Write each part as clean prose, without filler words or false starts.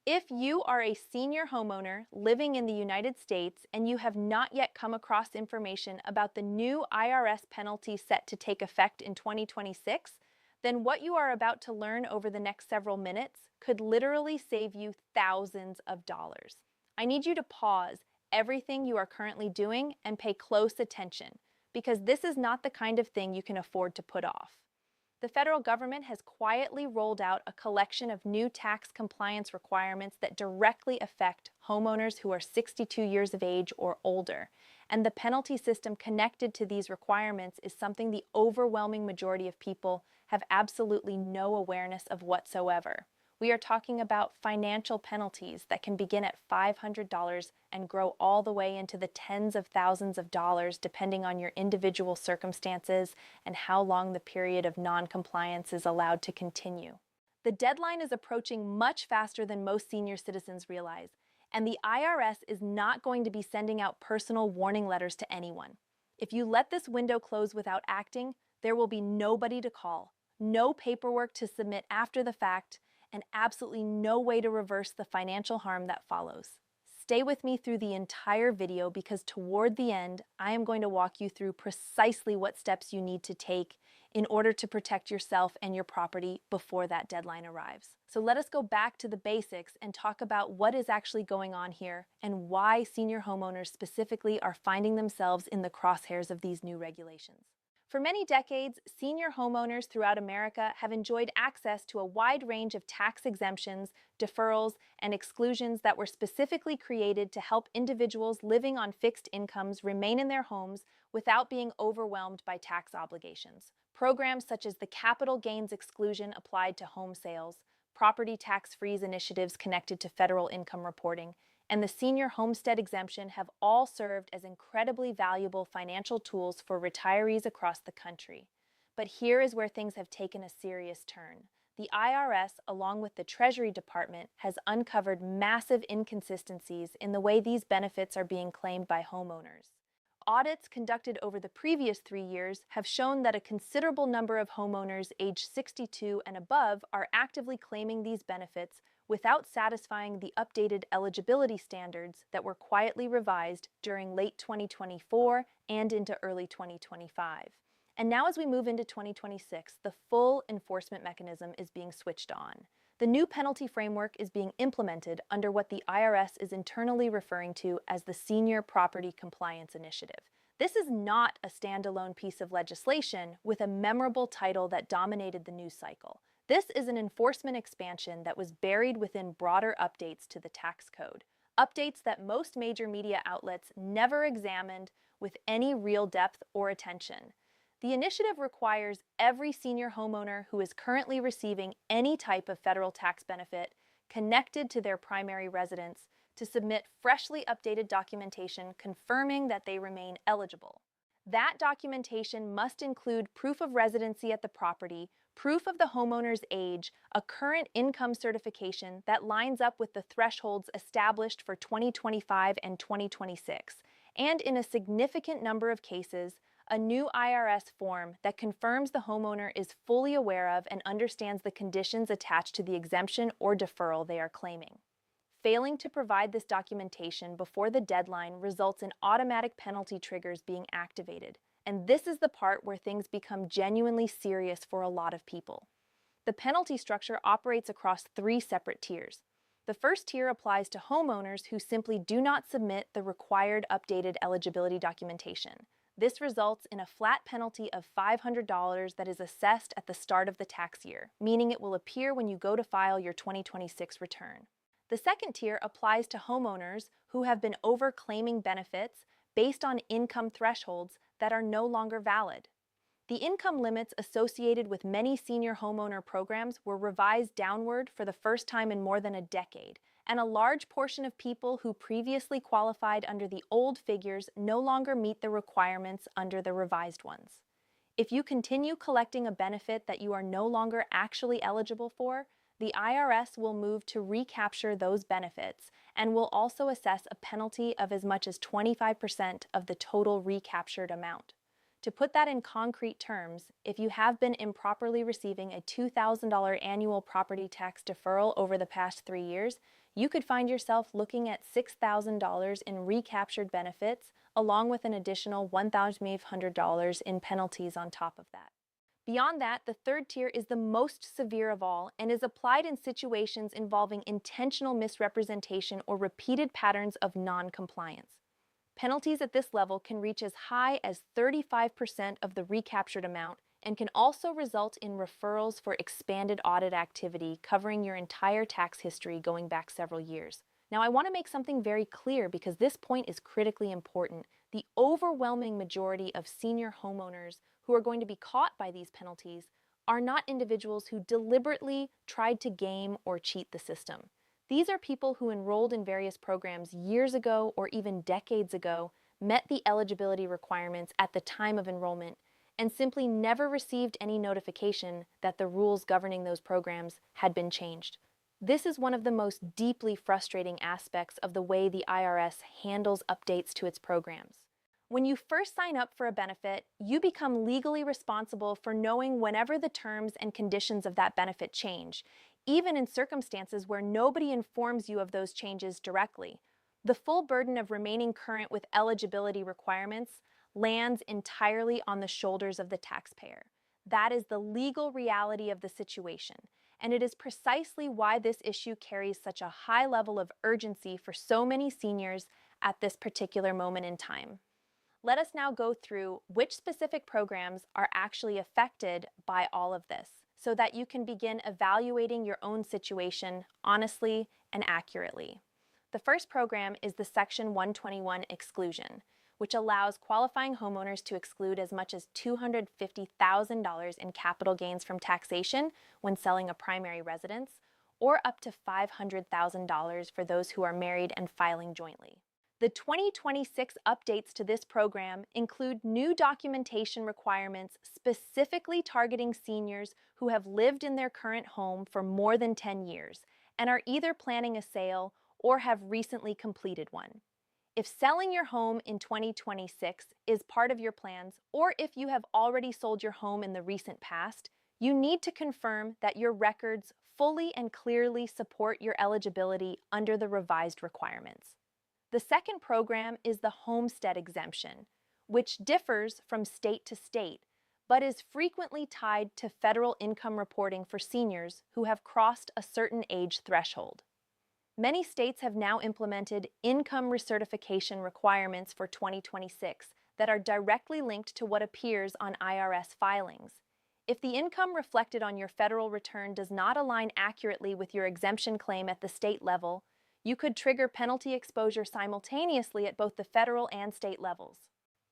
If you are a senior homeowner living in the United States and you have not yet come across information about the new IRS penalty set to take effect in 2026, then what you are about to learn over the next several minutes could literally save you thousands of dollars. I need you to pause everything you are currently doing and pay close attention, because this is not the kind of thing you can afford to put off. The federal government has quietly rolled out a collection of new tax compliance requirements that directly affect homeowners who are 62 years of age or older. And the penalty system connected to these requirements is something the overwhelming majority of people have absolutely no awareness of whatsoever. We are talking about financial penalties that can begin at $500 and grow all the way into the tens of thousands of dollars depending on your individual circumstances and how long the period of non-compliance is allowed to continue. The deadline is approaching much faster than most senior citizens realize, and the IRS is not going to be sending out personal warning letters to anyone. If you let this window close without acting, there will be nobody to call, no paperwork to submit after the fact, and absolutely no way to reverse the financial harm that follows. Stay with me through the entire video because toward the end, I am going to walk you through precisely what steps you need to take in order to protect yourself and your property before that deadline arrives. So let us go back to the basics and talk about what is actually going on here and why senior homeowners specifically are finding themselves in the crosshairs of these new regulations. For many decades, senior homeowners throughout America have enjoyed access to a wide range of tax exemptions, deferrals, and exclusions that were specifically created to help individuals living on fixed incomes remain in their homes without being overwhelmed by tax obligations. Programs such as the capital gains exclusion applied to home sales, property tax freeze initiatives connected to federal income reporting, and the senior homestead exemption have all served as incredibly valuable financial tools for retirees across the country. But here is where things have taken a serious turn. The IRS, along with the Treasury Department, has uncovered massive inconsistencies in the way these benefits are being claimed by homeowners. Audits conducted over the previous 3 years have shown that a considerable number of homeowners aged 62 and above are actively claiming these benefits without satisfying the updated eligibility standards that were quietly revised during late 2024 and into early 2025. And now as we move into 2026, the full enforcement mechanism is being switched on. The new penalty framework is being implemented under what the IRS is internally referring to as the Senior Property Compliance Initiative. This is not a standalone piece of legislation with a memorable title that dominated the news cycle. This is an enforcement expansion that was buried within broader updates to the tax code, updates that most major media outlets never examined with any real depth or attention. The initiative requires every senior homeowner who is currently receiving any type of federal tax benefit connected to their primary residence to submit freshly updated documentation confirming that they remain eligible. That documentation must include proof of residency at the property, proof of the homeowner's age, a current income certification that lines up with the thresholds established for 2025 and 2026, and in a significant number of cases, a new IRS form that confirms the homeowner is fully aware of and understands the conditions attached to the exemption or deferral they are claiming. Failing to provide this documentation before the deadline results in automatic penalty triggers being activated, and this is the part where things become genuinely serious for a lot of people. The penalty structure operates across 3 separate tiers. The first tier applies to homeowners who simply do not submit the required updated eligibility documentation. This results in a flat penalty of $500 that is assessed at the start of the tax year, meaning it will appear when you go to file your 2026 return. The second tier applies to homeowners who have been overclaiming benefits based on income thresholds that are no longer valid. The income limits associated with many senior homeowner programs were revised downward for the first time in more than a decade, and a large portion of people who previously qualified under the old figures no longer meet the requirements under the revised ones. If you continue collecting a benefit that you are no longer actually eligible for, the IRS will move to recapture those benefits and will also assess a penalty of as much as 25% of the total recaptured amount. To put that in concrete terms, if you have been improperly receiving a $2,000 annual property tax deferral over the past 3 years, You could find yourself looking at $6,000 in recaptured benefits, along with an additional $1,500 in penalties on top of that. Beyond that, the third tier is the most severe of all and is applied in situations involving intentional misrepresentation or repeated patterns of non-compliance. Penalties at this level can reach as high as 35% of the recaptured amount and can also result in referrals for expanded audit activity covering your entire tax history going back several years. Now, I want to make something very clear because this point is critically important. The overwhelming majority of senior homeowners who are going to be caught by these penalties are not individuals who deliberately tried to game or cheat the system. These are people who enrolled in various programs years ago or even decades ago, met the eligibility requirements at the time of enrollment, and simply never received any notification that the rules governing those programs had been changed. This is one of the most deeply frustrating aspects of the way the IRS handles updates to its programs. When you first sign up for a benefit, you become legally responsible for knowing whenever the terms and conditions of that benefit change, even in circumstances where nobody informs you of those changes directly. The full burden of remaining current with eligibility requirements lands entirely on the shoulders of the taxpayer. That is the legal reality of the situation, and it is precisely why this issue carries such a high level of urgency for so many seniors at this particular moment in time. Let us now go through which specific programs are actually affected by all of this so that you can begin evaluating your own situation honestly and accurately. The first program is the Section 121 exclusion, which allows qualifying homeowners to exclude as much as $250,000 in capital gains from taxation when selling a primary residence, or up to $500,000 for those who are married and filing jointly. The 2026 updates to this program include new documentation requirements specifically targeting seniors who have lived in their current home for more than 10 years and are either planning a sale or have recently completed one. If selling your home in 2026 is part of your plans, or if you have already sold your home in the recent past, you need to confirm that your records fully and clearly support your eligibility under the revised requirements. The second program is the homestead exemption, which differs from state to state, but is frequently tied to federal income reporting for seniors who have crossed a certain age threshold. Many states have now implemented income recertification requirements for 2026 that are directly linked to what appears on IRS filings. If the income reflected on your federal return does not align accurately with your exemption claim at the state level, you could trigger penalty exposure simultaneously at both the federal and state levels.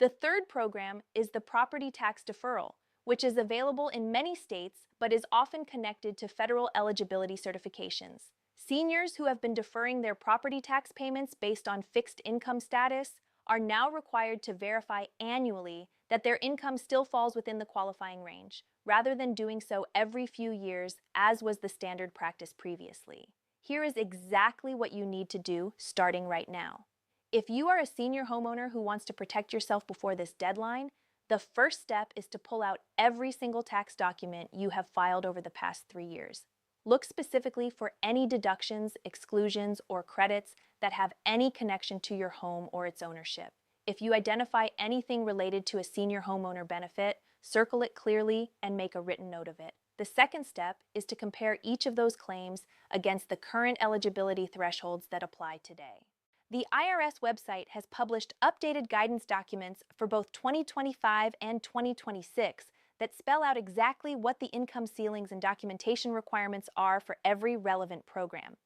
The third program is the property tax deferral, which is available in many states but is often connected to federal eligibility certifications. Seniors who have been deferring their property tax payments based on fixed income status are now required to verify annually that their income still falls within the qualifying range, rather than doing so every few years, as was the standard practice previously. Here is exactly what you need to do starting right now. If you are a senior homeowner who wants to protect yourself before this deadline, the first step is to pull out every single tax document you have filed over the past 3 years. Look specifically for any deductions, exclusions, or credits that have any connection to your home or its ownership. If you identify anything related to a senior homeowner benefit, circle it clearly and make a written note of it. The second step is to compare each of those claims against the current eligibility thresholds that apply today. The IRS website has published updated guidance documents for both 2025 and 2026 that spell out exactly what the income ceilings and documentation requirements are for every relevant program.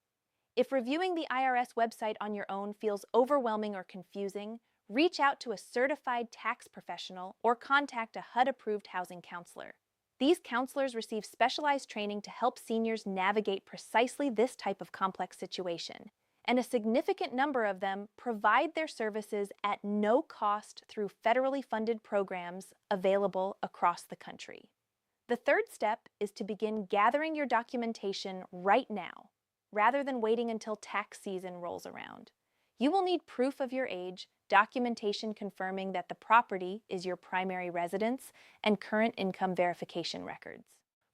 If reviewing the IRS website on your own feels overwhelming or confusing, reach out to a certified tax professional or contact a HUD-approved housing counselor. These counselors receive specialized training to help seniors navigate precisely this type of complex situation, and a significant number of them provide their services at no cost through federally funded programs available across the country. The third step is to begin gathering your documentation right now, rather than waiting until tax season rolls around. You will need proof of your age, documentation confirming that the property is your primary residence, and current income verification records.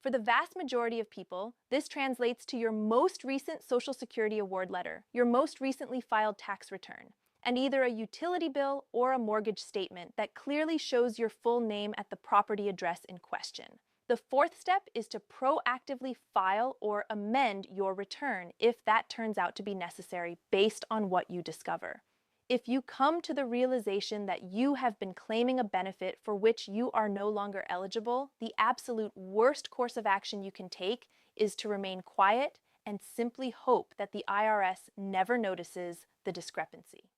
For the vast majority of people, this translates to your most recent Social Security award letter, your most recently filed tax return, and either a utility bill or a mortgage statement that clearly shows your full name at the property address in question. The fourth step is to proactively file or amend your return if that turns out to be necessary based on what you discover. If you come to the realization that you have been claiming a benefit for which you are no longer eligible, the absolute worst course of action you can take is to remain quiet and simply hope that the IRS never notices the discrepancy.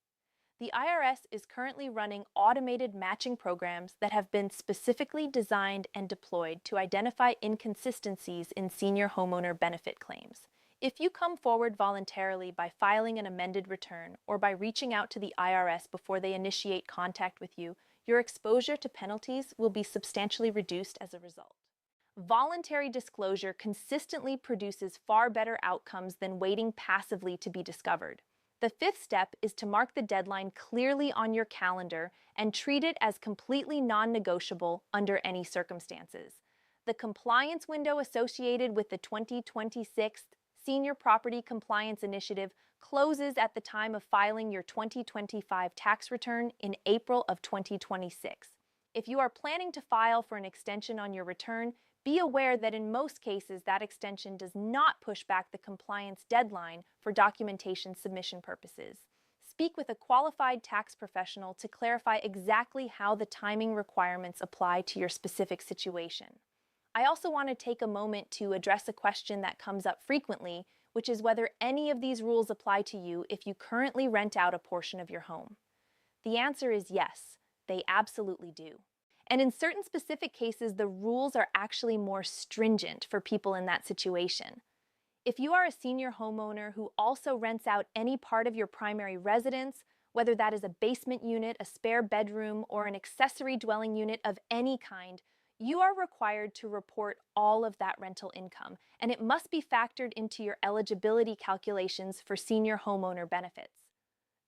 The IRS is currently running automated matching programs that have been specifically designed and deployed to identify inconsistencies in senior homeowner benefit claims. If you come forward voluntarily by filing an amended return or by reaching out to the IRS before they initiate contact with you, your exposure to penalties will be substantially reduced as a result. Voluntary disclosure consistently produces far better outcomes than waiting passively to be discovered. The fifth step is to mark the deadline clearly on your calendar and treat it as completely non-negotiable under any circumstances. The compliance window associated with the 2026 Senior Property Compliance Initiative closes at the time of filing your 2025 tax return in April of 2026. If you are planning to file for an extension on your return, be aware that in most cases that extension does not push back the compliance deadline for documentation submission purposes. Speak with a qualified tax professional to clarify exactly how the timing requirements apply to your specific situation. I also want to take a moment to address a question that comes up frequently, which is whether any of these rules apply to you if you currently rent out a portion of your home. The answer is yes, they absolutely do. And in certain specific cases, the rules are actually more stringent for people in that situation. If you are a senior homeowner who also rents out any part of your primary residence, whether that is a basement unit, a spare bedroom, or an accessory dwelling unit of any kind, you are required to report all of that rental income, and it must be factored into your eligibility calculations for senior homeowner benefits.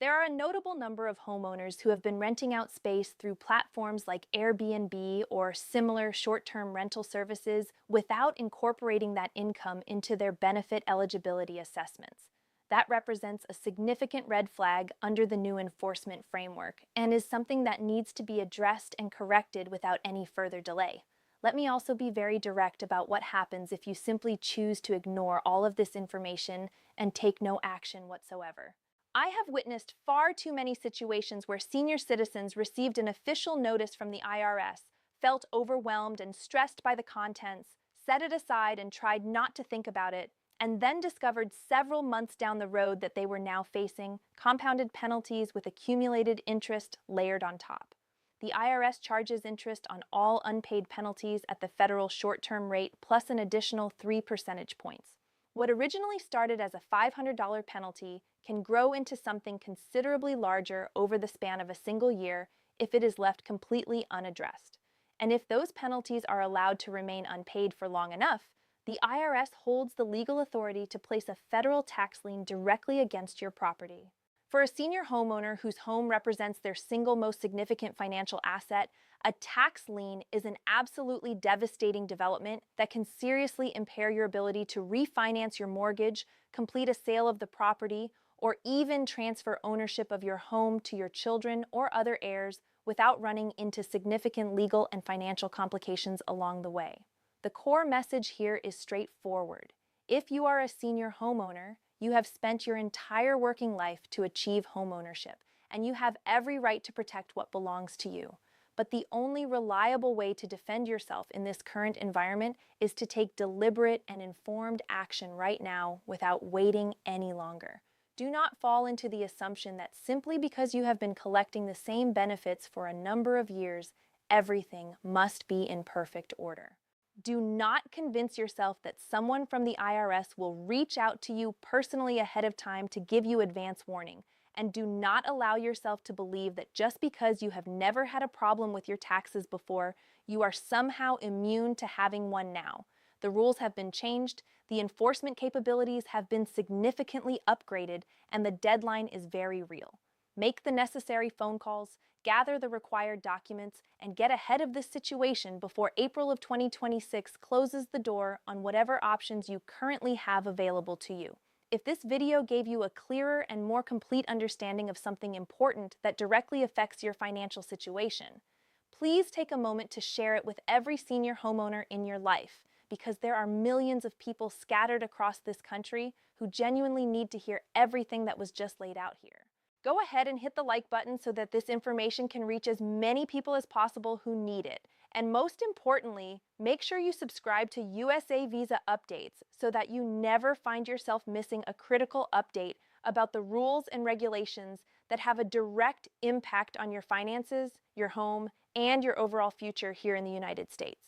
There are a notable number of homeowners who have been renting out space through platforms like Airbnb or similar short-term rental services without incorporating that income into their benefit eligibility assessments. That represents a significant red flag under the new enforcement framework and is something that needs to be addressed and corrected without any further delay. Let me also be very direct about what happens if you simply choose to ignore all of this information and take no action whatsoever. I have witnessed far too many situations where senior citizens received an official notice from the IRS, felt overwhelmed and stressed by the contents, set it aside and tried not to think about it, and then discovered several months down the road that they were now facing compounded penalties with accumulated interest layered on top. The IRS charges interest on all unpaid penalties at the federal short-term rate plus an additional 3 percentage points. What originally started as a $500 penalty can grow into something considerably larger over the span of a single year if it is left completely unaddressed. And if those penalties are allowed to remain unpaid for long enough, the IRS holds the legal authority to place a federal tax lien directly against your property. For a senior homeowner whose home represents their single most significant financial asset, a tax lien is an absolutely devastating development that can seriously impair your ability to refinance your mortgage, complete a sale of the property, or even transfer ownership of your home to your children or other heirs without running into significant legal and financial complications along the way. The core message here is straightforward. If you are a senior homeowner, you have spent your entire working life to achieve homeownership, and you have every right to protect what belongs to you. But the only reliable way to defend yourself in this current environment is to take deliberate and informed action right now without waiting any longer. Do not fall into the assumption that simply because you have been collecting the same benefits for a number of years, everything must be in perfect order. Do not convince yourself that someone from the IRS will reach out to you personally ahead of time to give you advance warning. And do not allow yourself to believe that just because you have never had a problem with your taxes before, you are somehow immune to having one now. The rules have been changed, the enforcement capabilities have been significantly upgraded, and the deadline is very real. Make the necessary phone calls, gather the required documents, and get ahead of this situation before April of 2026 closes the door on whatever options you currently have available to you. If this video gave you a clearer and more complete understanding of something important that directly affects your financial situation, please take a moment to share it with every senior homeowner in your life, because there are millions of people scattered across this country who genuinely need to hear everything that was just laid out here. Go ahead and hit the like button so that this information can reach as many people as possible who need it. And most importantly, make sure you subscribe to USA Visa Updates so that you never find yourself missing a critical update about the rules and regulations that have a direct impact on your finances, your home, and your overall future here in the United States.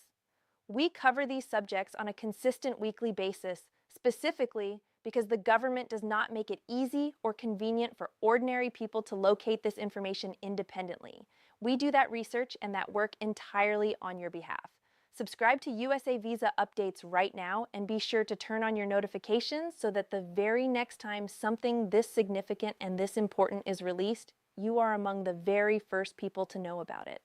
We cover these subjects on a consistent weekly basis, specifically because the government does not make it easy or convenient for ordinary people to locate this information independently. We do that research and that work entirely on your behalf. Subscribe to USA Visa Updates right now and be sure to turn on your notifications so that the very next time something this significant and this important is released, you are among the very first people to know about it.